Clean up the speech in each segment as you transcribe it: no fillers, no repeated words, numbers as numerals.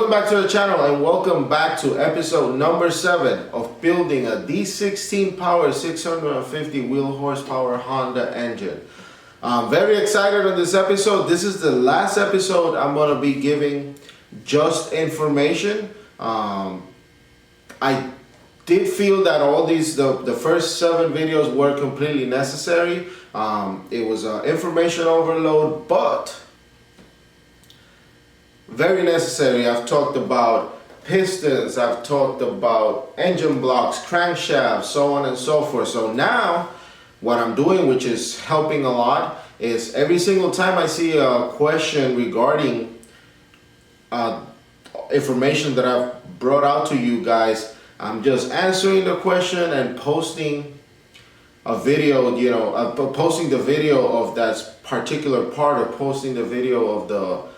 Welcome back to the channel and welcome back to episode number 7 of building a D16 power 650 wheel horsepower Honda engine. I'm very excited on this episode. This is the last episode I'm going to be giving just information. I did feel that all these, the first 7 videos were completely necessary. It was information overload, but very necessary. I've talked about pistons, I've talked about engine blocks, crankshafts, so on and so forth. So now what I'm doing, which is helping a lot, is every single time I see a question regarding information that I've brought out to you guys, I'm just answering the question and posting a video, posting the video of that particular part, or posting the video of the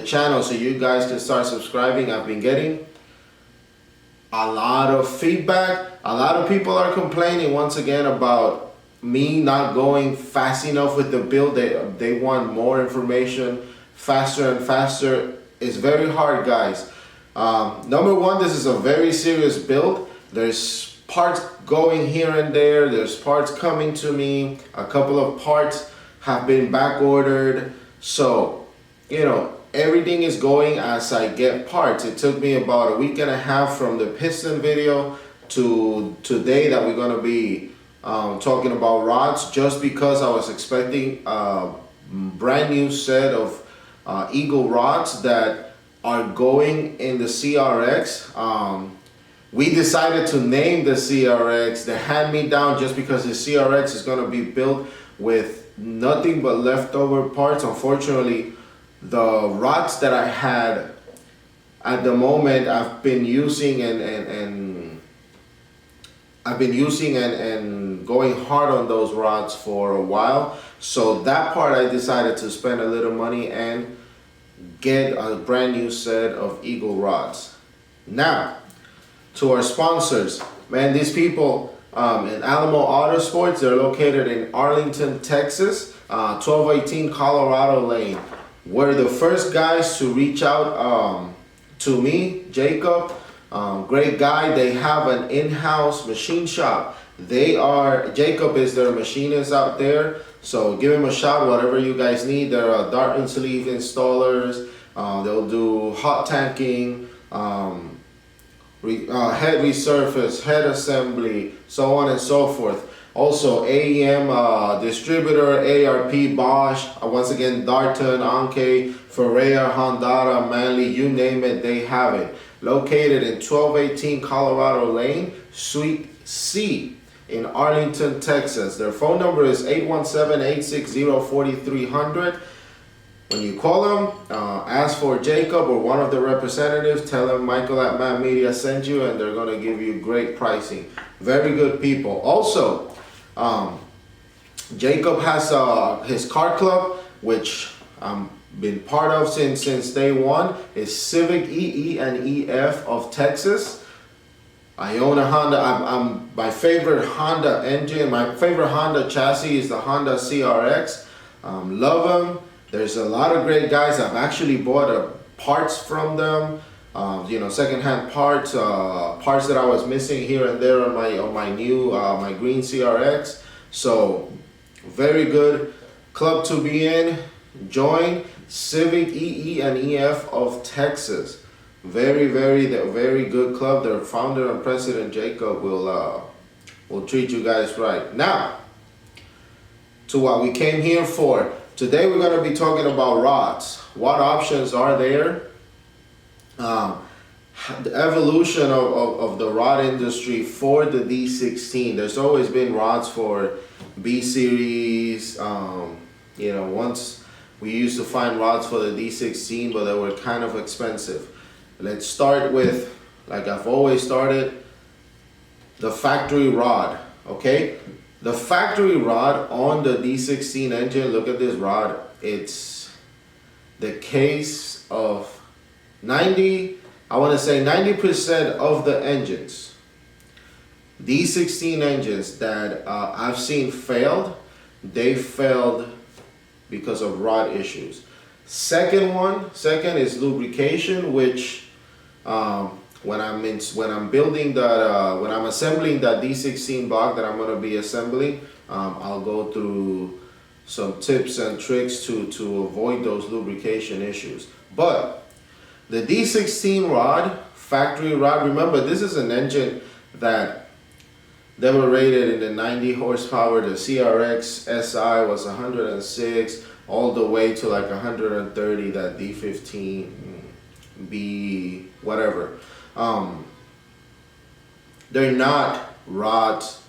channel so you guys can start subscribing. I've been getting a lot of feedback. A lot of people are complaining once again about me not going fast enough with the build. They want more information faster and faster. It's very hard, guys. Number one, this is a very serious build. There's parts going here and there. There's parts coming to me. A couple of parts have been back ordered. So, everything is going as I get parts. It took me about a week and a half from the piston video to today that we're going to be talking about rods, just because I was expecting a brand new set of Eagle rods that are going in the CRX. We decided to name the CRX the hand-me-down just because the CRX is going to be built with nothing but leftover parts. Unfortunately, the rods that I had at the moment, I've been using and going hard on those rods for a while. So that part I decided to spend a little money and get a brand new set of Eagle rods. Now, to our sponsors, man, these people in Alamo Autosports, they're located in Arlington, Texas, 1218 Colorado Lane. We're the first guys to reach out to me, Jacob, great guy. They have an in-house machine shop. Jacob is their machinist out there, so give him a shout, whatever you guys need. They're dart and sleeve installers. They'll do hot tanking, head resurface, head assembly, so on and so forth. Also, AEM distributor, ARP, Bosch, once again, Darton, Anke, Ferreira, Honda, Manley, you name it, they have it. Located in 1218 Colorado Lane, Suite C in Arlington, Texas. Their phone number is 817-860-4300. When you call them, ask for Jacob or one of the representatives. Tell them Michael at Matt Media sent you, and they're going to give you great pricing. Very good people. Also, Jacob has his car club, which I've been part of since day one. Is Civic EE and EF of Texas. I own a Honda. My favorite Honda engine, my favorite Honda chassis is the Honda CRX. Love them. There's a lot of great guys. I've actually bought parts from them. Secondhand parts, parts that I was missing here and there on my new my green CRX. So very good club to be in. Join Civic EE and EF of Texas. Very good club. Their founder and president Jacob will treat you guys right. Now, to what we came here for. Today we're going to be talking about rods. What options are there? The evolution of the rod industry for the D16. There's always been rods for B series. Once we used to find rods for the D16, but they were kind of expensive. Let's start with, like I've always started, the factory rod. Okay, the factory rod on the D16 engine. Look at this rod. It's the case of 90% of the engines, D16 engines that I've seen failed, they failed because of rod issues. Second is lubrication, which When I'm building that, when I'm assembling that D16 block that I'm gonna be assembling, I'll go through some tips and tricks to avoid those lubrication issues. But the D16 rod, factory rod, remember this is an engine that they were rated in the 90 horsepower. The CRX SI was 106, all the way to like 130, that D15B, whatever. They're not rods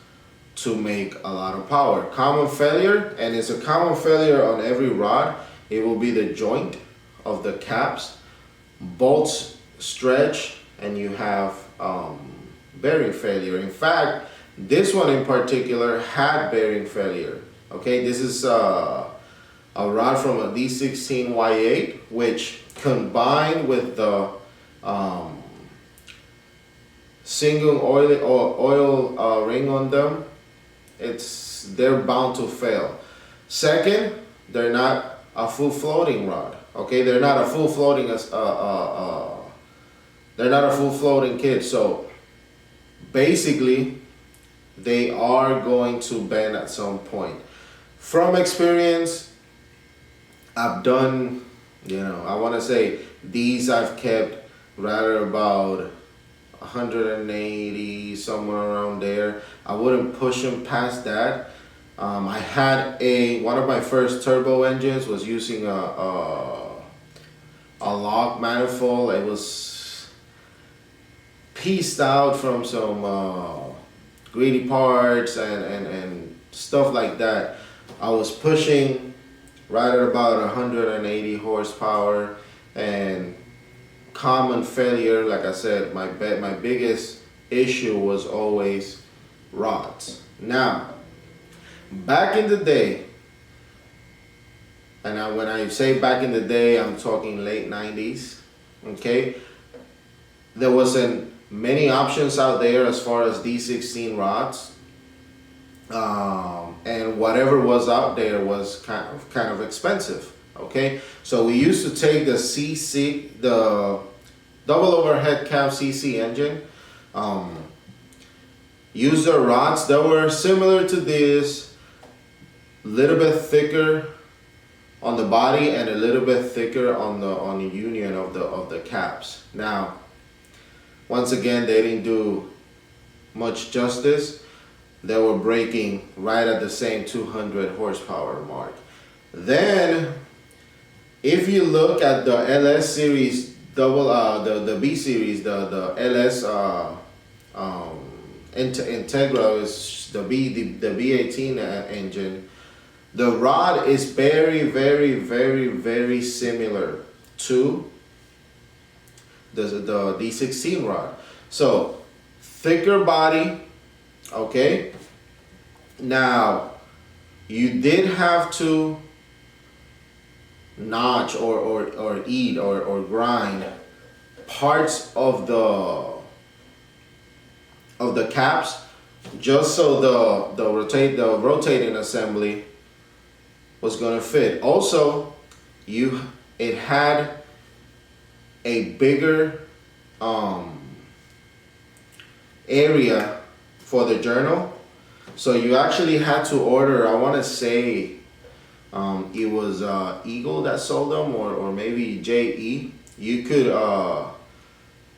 to make a lot of power. Common failure, and it's a common failure on every rod, it will be the joint of the caps. Bolts stretch and you have bearing failure. In fact, this one in particular had bearing failure. Okay, this is a rod from a D16 Y8, which combined with the single oil ring on them, they're bound to fail. Second, they're not a full floating rod. Okay, they're not a full floating they're not a full floating kit. So basically, they are going to bend at some point. From experience, I've done, I want to say these I've kept rather about 180, somewhere around there. I wouldn't push them past that. I had one of my first turbo engines was using a lock manifold. It was pieced out from some greedy parts and stuff like that. I was pushing right at about 180 horsepower, and common failure, like I said, my biggest issue was always rods. Now, back in the day, and when I say back in the day, I'm talking late 90s, okay? There wasn't many options out there as far as D16 rods. And whatever was out there was kind of expensive, okay? So we used to take the CC, the double overhead cam CC engine, use the rods that were similar to this, little bit thicker on the body and a little bit thicker on the union of the caps. Now, once again, they didn't do much justice. They were breaking right at the same 200 horsepower mark. Then, if you look at the LS series the B series, the LS Integra is the B18 engine. The rod is very, very, very, very similar to the D16 rod. So thicker body, okay. Now you did have to notch or eat or grind parts of the caps just so the rotating assembly was gonna fit. Also, it had a bigger area for the journal, so you actually had to order, I want to say it was Eagle that sold them, or maybe JE. You could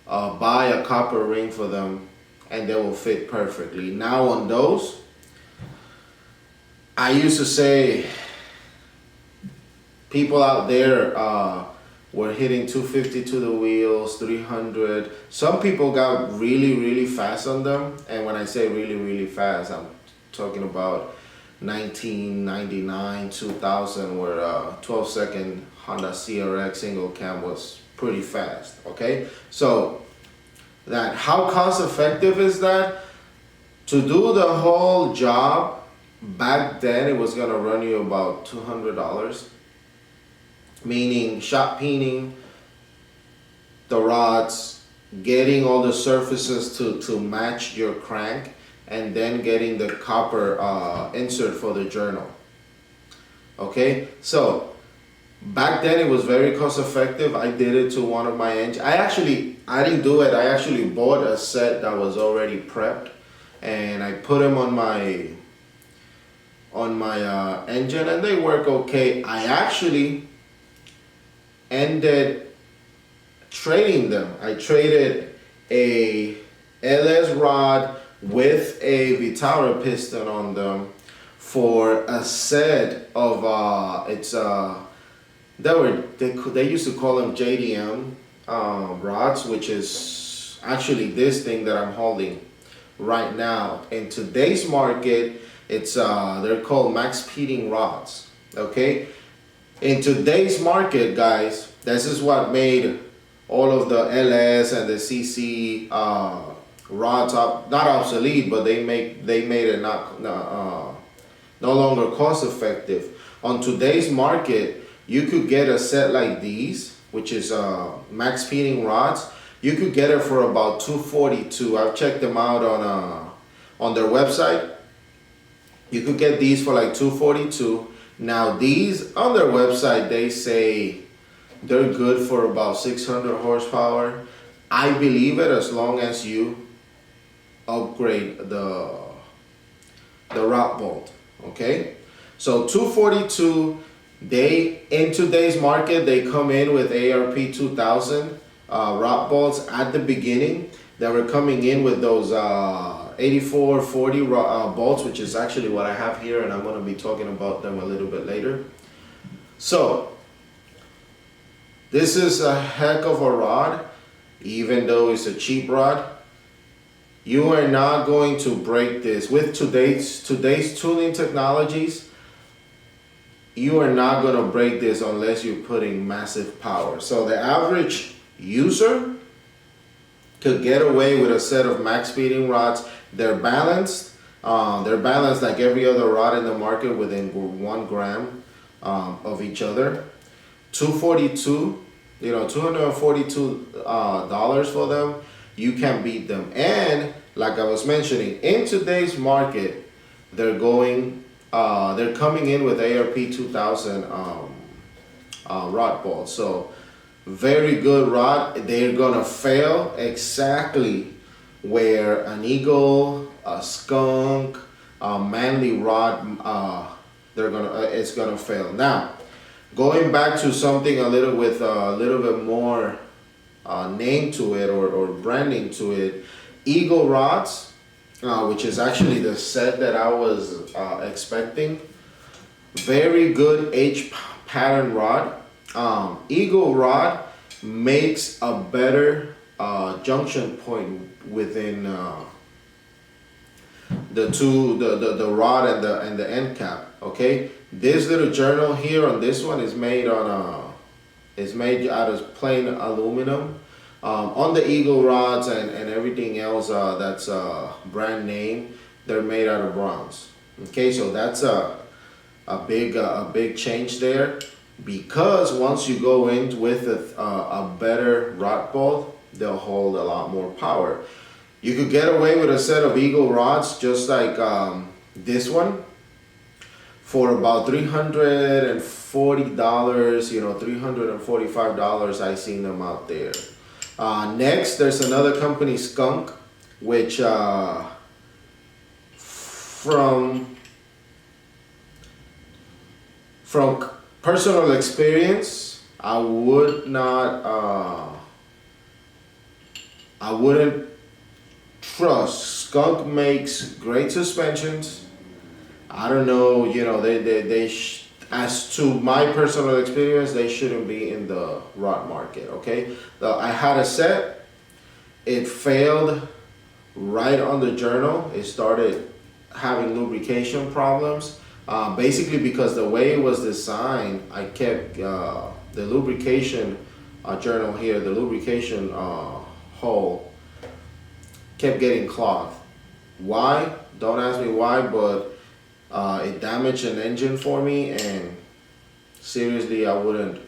buy a copper ring for them and they will fit perfectly. Now on those, I used to say people out there were hitting 250 to the wheels, 300. Some people got really, really fast on them. And when I say really, really fast, I'm talking about 1999, 2000, where 12-second Honda CRX single cam was pretty fast, okay? So that, how cost effective is that? To do the whole job, back then it was gonna run you about $200, meaning shot peening the rods, getting all the surfaces to match your crank, and then getting the copper insert for the journal. Okay, so Back then it was very cost effective. I did it to one of my engines. I didn't do it. I actually bought a set that was already prepped, and I put them on my engine, and they work okay. I actually ended trading them. I traded a LS rod with a Vitara piston on them for a set of they used to call them JDM rods, which is actually this thing that I'm holding right now. In today's market, it's they're called max speeding rods. Okay, in today's market, guys, this is what made all of the LS and the CC rods not obsolete, but they made it no longer cost effective. On today's market, you could get a set like these, which is max speeding rods. You could get it for about $242. I've checked them out on their website. You could get these for like $242. Now these on their website, they say they're good for about 600 horsepower. I believe it, as long as you upgrade the rod bolt. Okay, so $242. In today's market, they come in with ARP 2000 rod bolts. At the beginning, they were coming in with those 8440 bolts, which is actually what I have here, and I'm going to be talking about them a little bit later. So this is a heck of a rod. Even though it's a cheap rod, you are not going to break this. With today's tuning technologies, you are not going to break this unless you're putting massive power. So the average user could get away with a set of max speeding rods. They're balanced. They're balanced like every other rod in the market, within 1 gram of each other. $242 for them. You can beat them. And like I was mentioning, in today's market, they're coming in with ARP 2000 rod bolts. So very good rod. They're gonna fail exactly where an Eagle, a Skunk, a Manly rod, it's gonna fail. Now, going back to something a little bit more name to it, or branding to it, Eagle rods, which is actually the set that I was expecting. Very good H pattern rod. Eagle rod makes a better junction point within the rod and the end cap. Okay, this little journal here on this one is made out of plain aluminum. On the Eagle rods and everything else that's brand name, they're made out of bronze. Okay, so that's a big change there, because once you go in with a better rod bolt, they'll hold a lot more power. You could get away with a set of Eagle rods just like this one for about $340, $345. I seen them out there. Next, there's another company, Skunk, which from personal experience, I wouldn't trust. Skunk makes great suspensions. I don't know, as to my personal experience, they shouldn't be in the rod market, okay? I had a set, it failed right on the journal. It started having lubrication problems, basically because the way it was designed, I kept the lubrication journal here, the lubrication hole kept getting clogged. Why? Don't ask me why, but it damaged an engine for me, and seriously, I wouldn't,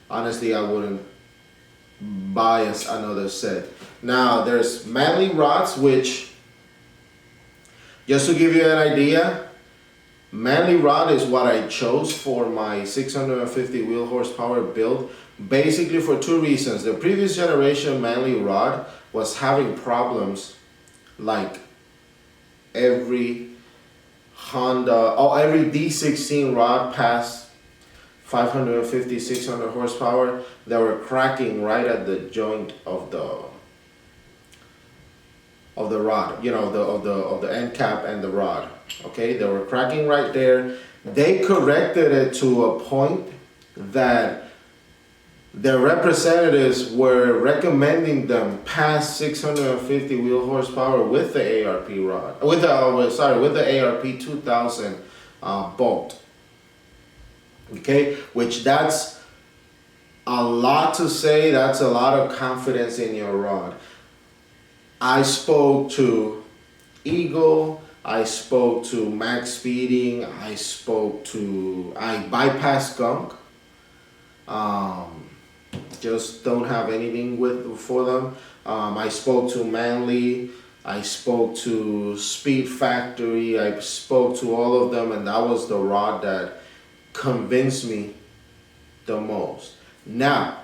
honestly, I wouldn't buy another set. Now, there's Manly rods, which, just to give you an idea, Manly rod is what I chose for my 650 wheel horsepower build, basically for two reasons. The previous generation Manly rod was having problems like every every D16 rod past 550, 600 horsepower, they were cracking right at the joint of the rod, you know, of the end cap and the rod. Okay, they were cracking right there. They corrected it to a point that their representatives were recommending them past 650 wheel horsepower with the ARP rod, with the ARP 2000 bolt. Okay, which that's a lot to say. That's a lot of confidence in your rod. I spoke to Eagle, I spoke to Max Speeding, I bypassed Skunk. Just don't have anything for them. I spoke to Manly, I spoke to Speed Factory, I spoke to all of them, and that was the rod that convinced me the most. Now,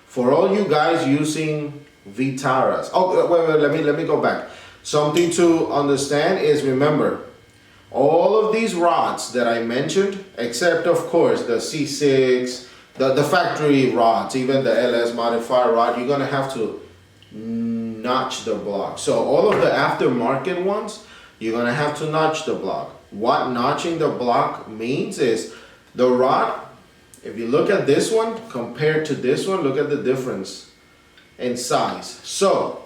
for all you guys using Vitaras, wait, let me go back. Something to understand is, remember, all of these rods that I mentioned, except of course the C6, the factory rods, even the LS modifier rod, you're gonna have to notch the block. So all of the aftermarket ones, you're gonna have to notch the block. What notching the block means is the rod, if you look at this one compared to this one, look at the difference in size. So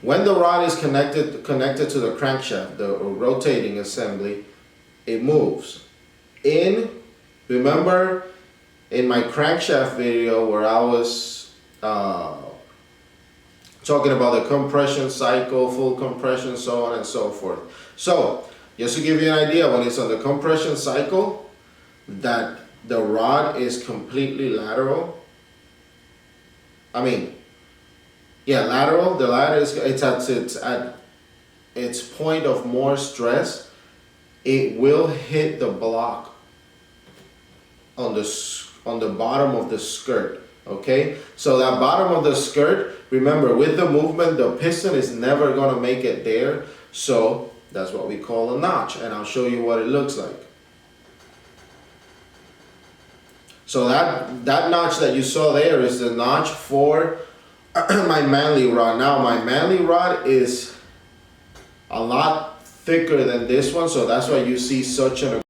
when the rod is connected to the crankshaft, the rotating assembly, it moves. Remember in my crankshaft video where I was talking about the compression cycle, full compression, so on and so forth. So just to give you an idea, when it's on the compression cycle, that the rod is completely lateral. Lateral. The ladder it's at its point of more stress. It will hit the block on the bottom of the skirt. Okay, so that bottom of the skirt, remember, with the movement, the piston is never gonna make it there. So that's what we call a notch, and I'll show you what it looks like. So that notch that you saw there is the notch for my Manly rod. Now my Manly rod is a lot thicker than this one, so that's why you see such an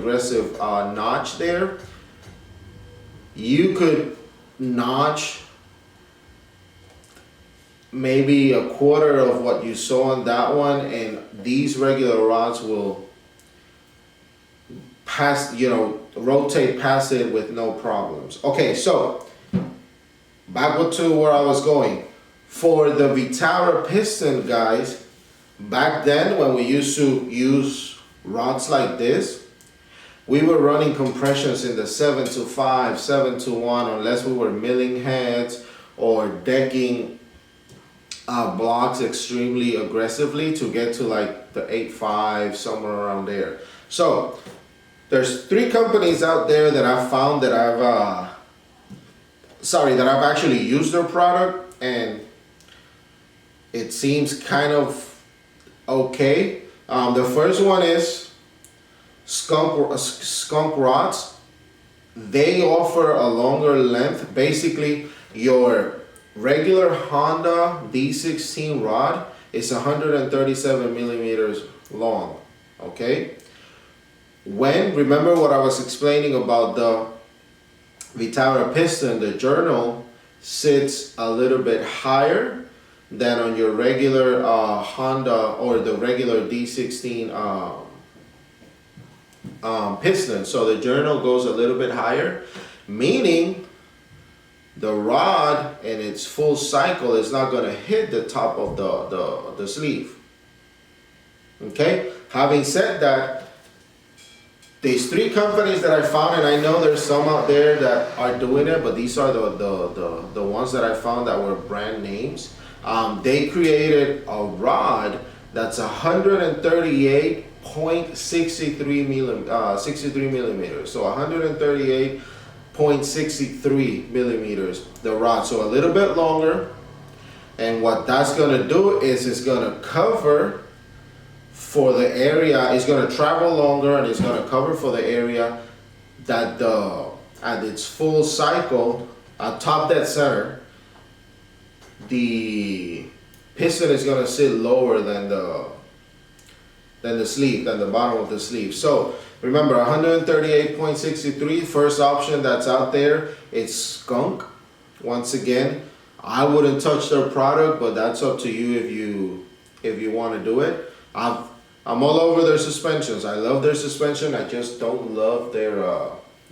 aggressive notch there. You could notch maybe a quarter of what you saw on that one, and these regular rods will rotate past it with no problems. Okay, so back to where I was going. For the Vitara Piston, guys, back then when we used to use rods like this, we were running compressions in the 7-5, 7-1, unless we were milling heads or decking blocks extremely aggressively to get to like the 8.5, somewhere around there. So there's 3 companies out there that I've found that I've actually used their product, and it seems kind of okay. The first one is Skunk rods. They offer a longer length. Basically, your regular Honda D16 rod is 137 millimeters long. Okay. Remember what I was explaining about the Vitara Piston, the journal sits a little bit higher than on your regular Honda or the regular D16 piston. So the journal goes a little bit higher, meaning the rod in its full cycle is not going to hit the top of the sleeve. Okay, having said that, these three companies that I found, and I know there's some out there that are doing it, but these are the ones that I found that were brand names. They created a rod that's 138.63 millimeters. So 138.63 millimeters, the rod. So a little bit longer. And what that's gonna do is it's gonna cover for the area, it's gonna travel longer and it's gonna cover for the area that at its full cycle, top dead center, the piston is gonna sit lower than the sleeve, than the bottom of the sleeve. So remember, 138.63, first option that's out there, it's skunk. Once again, I wouldn't touch their product, but that's up to you if you want to do it. I'm all over their suspensions. I love their suspension. I just don't love their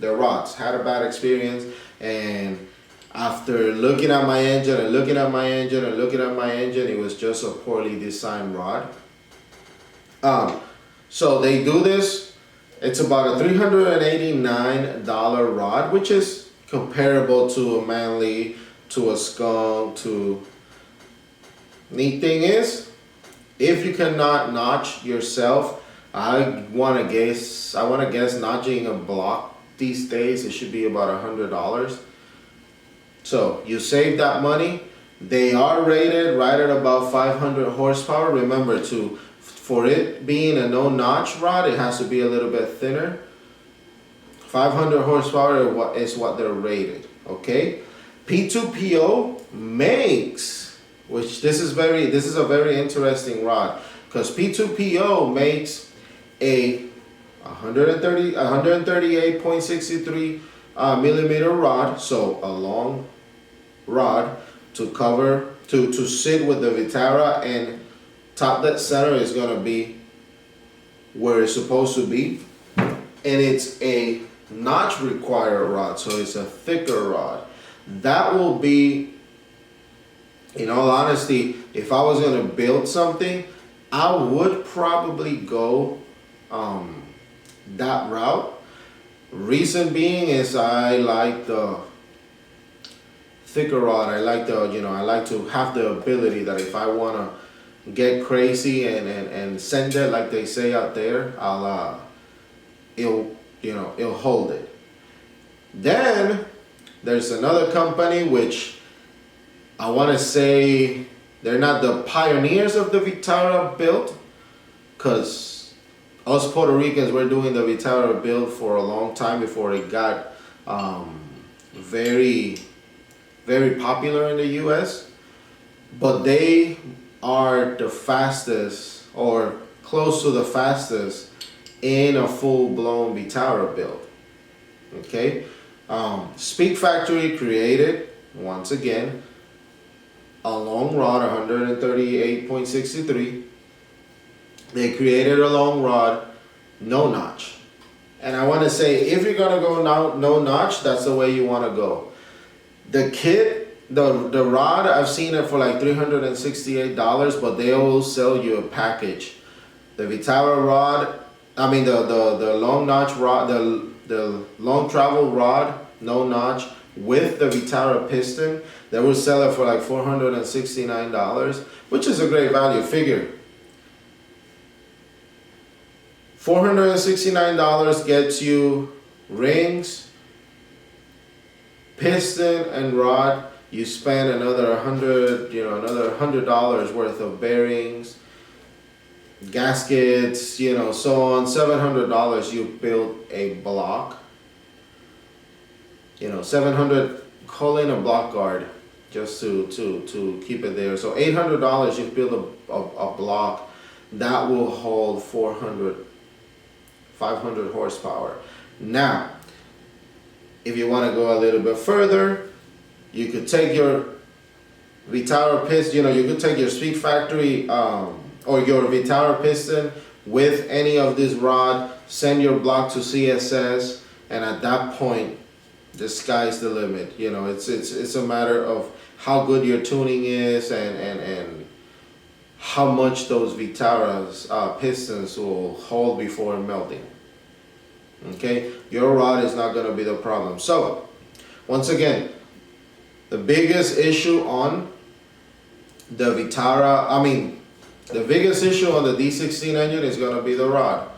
rods. Had a bad experience, and after looking at my engine and looking at my engine and looking at my engine, it was just a poorly designed rod. So they do this. It's about a $389 rod, which is comparable to a Manly, to a skunk, to... Neat thing is, if you cannot notch yourself, I want to guess notching a block these days, it should be about $100. So you save that money. They are rated right at about 500 horsepower. Remember, for it being a no notch rod, it has to be a little bit thinner. 500 horsepower is what they're rated. Okay. P2PO makes, which this is a very interesting rod, because P2PO makes a 138.63 millimeter rod, so a long rod to sit with the Vitara, and top dead center is gonna be where it's supposed to be, and it's a notch required rod, so it's a thicker rod. That will be, in all honesty, if I was gonna build something, I would probably go that route. Reason being is I like the thicker rod. I like I like to have the ability that if I wanna get crazy and send it like they say out there, it'll hold it. Then there's another company which I want to say they're not the pioneers of the Vitara build, because us Puerto Ricans were doing the Vitara build for a long time before it got very, very popular in the US. But they are the fastest, or close to the fastest, in a full-blown Vitara build. Okay. Speak Factory created, once again, a long rod, 138.63. They created a long rod, no notch. And I want to say, if you're gonna go no notch, that's the way you want to go. The kit, the rod, I've seen it for like $368, but they will sell you a package. The Vitara rod, I mean the long notch rod, the long travel rod, no notch, with the Vitara piston, they will sell it for like $469, which is a great value. Figure $469 gets you rings, piston, and rod. You spend another $100 worth of bearings, gaskets, so on. $700, you build a block. $700, call in a block guard just to keep it there. So $800, you build a block that will hold 500 horsepower. Now, if you want to go a little bit further, you could take your Vitara piston, you could take your Speed Factory or your Vitara piston with any of this rod, send your block to CSS, and at that point, the sky's the limit. It's a matter of how good your tuning is and how much those Vitara's pistons will hold before melting. Okay, your rod is not going to be the problem. So once again, the biggest issue on the biggest issue on the D16 engine is going to be the rod.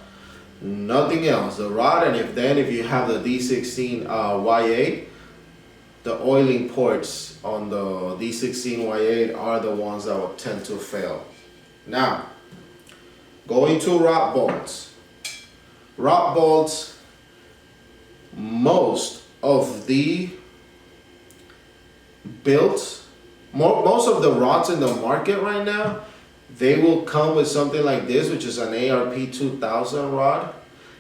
Nothing else. The rod, and if you have the D16 Y8, the oiling ports on the D16 Y8 are the ones that will tend to fail. Now, going to rod bolts. Rod bolts, most of the most of the rods in the market right now, they will come with something like this, which is an ARP 2000 rod.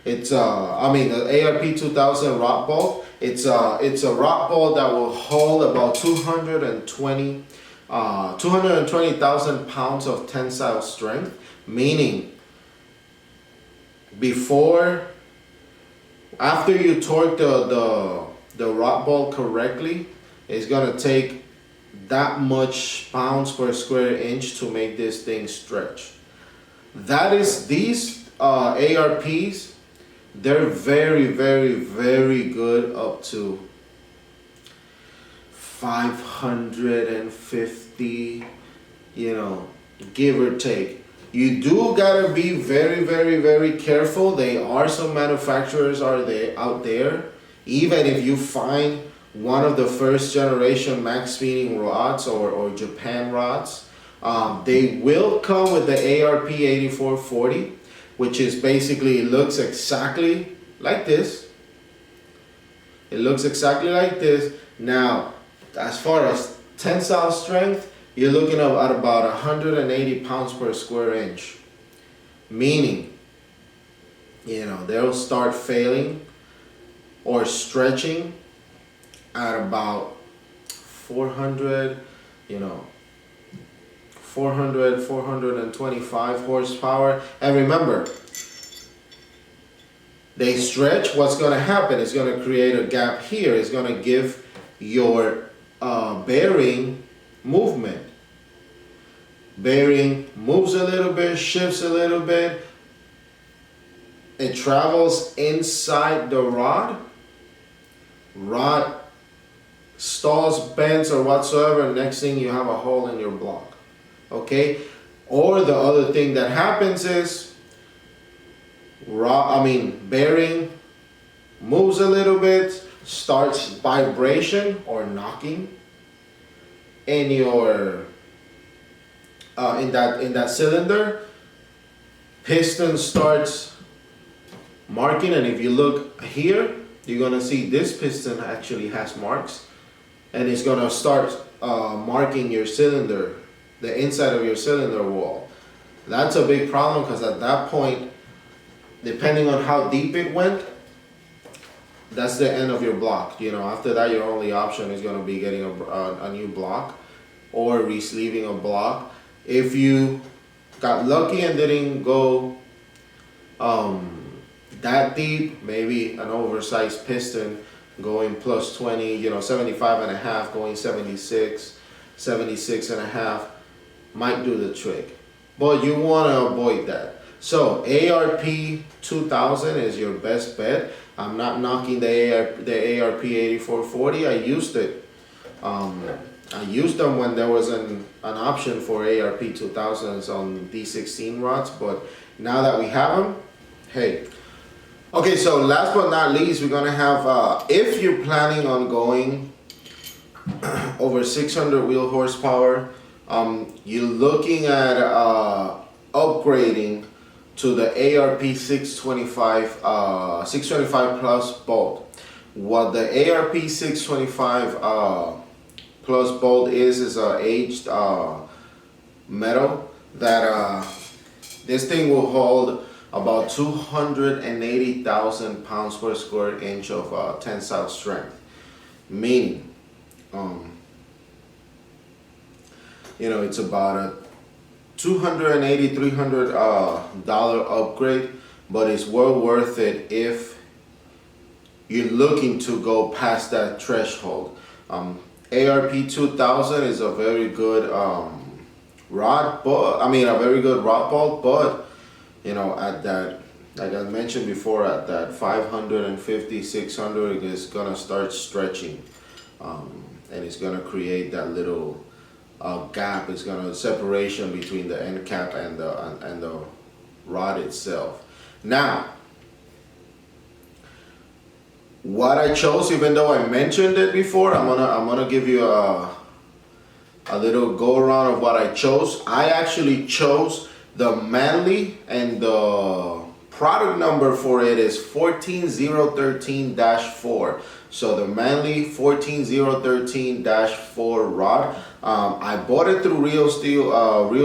It's the ARP 2000 rod bolt. It's a rod bolt that will hold about 220,000 pounds of tensile strength, meaning after you torque the rod bolt correctly, it's gonna take that much pounds per square inch to make this thing stretch. These ARPs, they're very, very, very good up to 550, give or take. You do gotta be very, very, very careful. There are some manufacturers out there, even if you find one of the first generation max speeding rods or Japan rods, they will come with the ARP 8440, which is basically, it looks exactly like this. It looks exactly like this. Now, as far as tensile strength, you're looking at about 180 pounds per square inch. Meaning, they'll start failing or stretching at about 400, 425 horsepower. And remember, they stretch. What's going to happen is going to create a gap here. It's going to give your bearing movement. Bearing moves a little bit, shifts a little bit. It travels inside the rod. Rod stalls, bends, or whatsoever. Next thing, you have a hole in your block. Okay? Or the other thing that happens is bearing moves a little bit, starts vibration or knocking in your in that cylinder. Piston starts marking, and if you look here, you're gonna see this piston actually has marks, and it's gonna start marking your cylinder, the inside of your cylinder wall. That's a big problem, because at that point, depending on how deep it went, that's the end of your block. After that, your only option is going to be getting a new block or re-sleeving a block. If you got lucky and didn't go that deep, maybe an oversized piston going plus 20, 75 and a half, going 76, 76 and a half might do the trick. But you want to avoid that. So ARP 2000 is your best bet. I'm not knocking the ARP 8440. I used it. I used them when there was an option for ARP 2000s on D16 rods, but now that we have them, hey. Okay, so last but not least, we're gonna have, if you're planning on going over 600 wheel horsepower, you're looking at upgrading to the ARP 625 plus bolt. What the ARP 625 plus bolt is a aged metal that this thing will hold about 280,000 pounds per square inch of tensile strength. Meaning, it's about a $280, $300 upgrade, but it's well worth it if you're looking to go past that threshold. ARP 2000 is a very good rod bolt, but at that like I mentioned before, at that 550, 600, it's gonna start stretching, and it's gonna create that little gap. It's gonna separation between the end cap and the rod itself. Now, what I chose, even though I mentioned it before, I'm gonna give you a little go around of what I chose. I actually chose the Manly, and the product number for it is 14013-4. So the Manly 14013-4 rod. I bought it through Real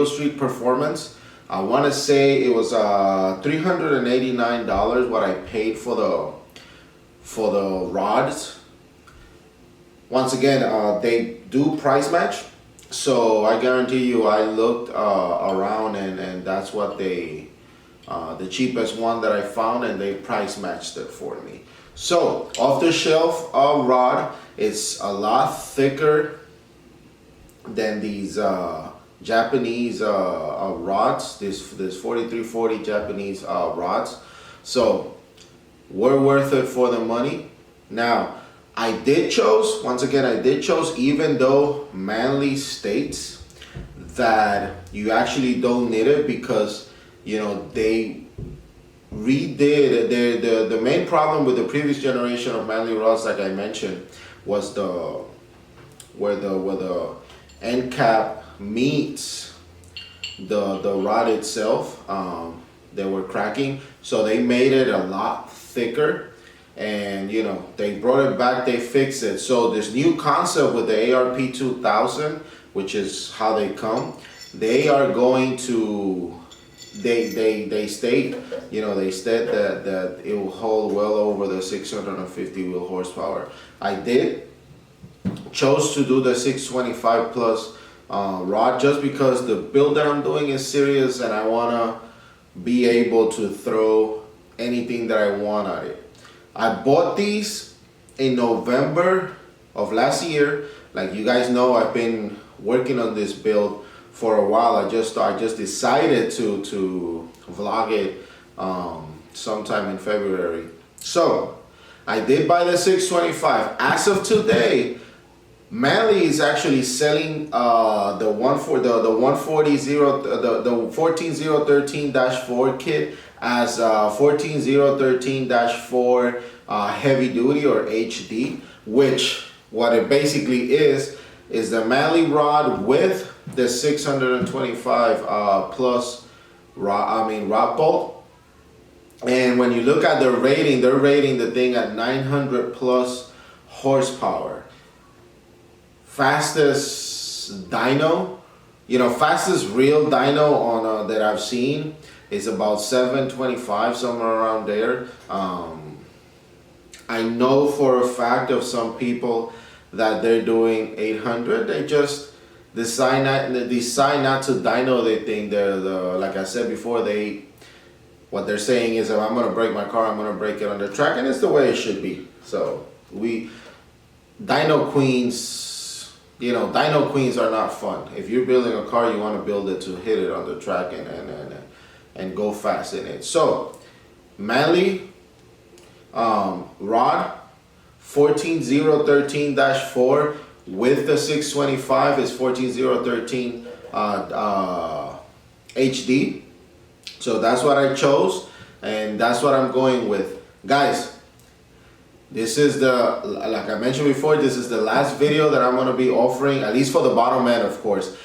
Street Performance. I want to say it was $389 what I paid for the rods. Once again, they do price match. So I guarantee you, I looked around, and that's what they, the cheapest one that I found, and they price matched it for me. So off the shelf rod, it's a lot thicker than these Japanese rods. This 4340 Japanese rods. So we're worth it for the money. Now, I did chose, even though Manly states that you actually don't need it, because, you know, they redid the main problem with the previous generation of Manly rods, like I mentioned, was where the end cap meets the rod itself. They were cracking, so they made it a lot thicker. And you know, they brought it back, they fixed it. So this new concept with the ARP 2000, which is how they come, they are going to, they state, you know, they state that it will hold well over the 650 wheel horsepower. I chose to do the 625 plus rod, just because the build that I'm doing is serious, and I wanna be able to throw anything that I want at it. I bought these in November of last year. Like you guys know, I've been working on this build for a while. I just decided to vlog it sometime in February. So I did buy the 625. As of today, Manly is actually selling the 14013-4 kit as 14013-4 heavy duty or HD, which what it basically is the Manly rod with the 625 plus rod bolt. And when you look at the rating, they're rating the thing at 900 plus horsepower. Fastest dyno, you know, fastest real dyno on that I've seen is about 725, somewhere around there. I know for a fact of some people that they're doing 800. They just decide not to dyno. They think they're like I said before, what they're saying is, if I'm gonna break my car, I'm gonna break it on the track, and it's the way it should be. So dyno queens, you know, dyno queens are not fun. If you're building a car, you want to build it to hit it on the track and go fast in it. So Manly rod 14013-4 with the 625 is 14013 HD. So that's what I chose, and that's what I'm going with, guys. This is like I mentioned before, this is the last video that I'm going to be offering, at least for the bottom end, of course,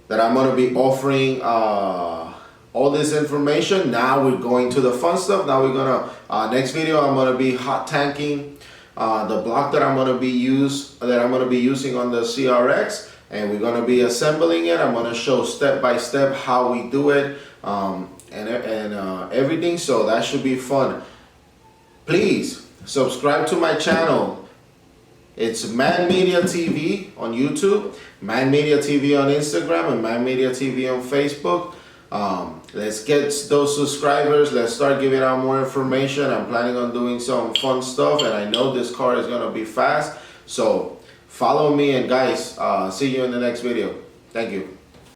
that I'm going to be offering all this information. Now we're going to the fun stuff. Now we're going to, next video, I'm going to be hot tanking the block that I'm going to be using on the CRX, and we're going to be assembling it. I'm going to show step by step how we do it, and everything. So that should be fun. Please subscribe to my channel. It's Man Media TV on YouTube, Man Media TV on Instagram, and Man Media TV on Facebook. Let's get those subscribers. Let's start giving out more information. I'm planning on doing some fun stuff, and I know this car is gonna be fast. So follow me, and guys, see you in the next video. Thank you.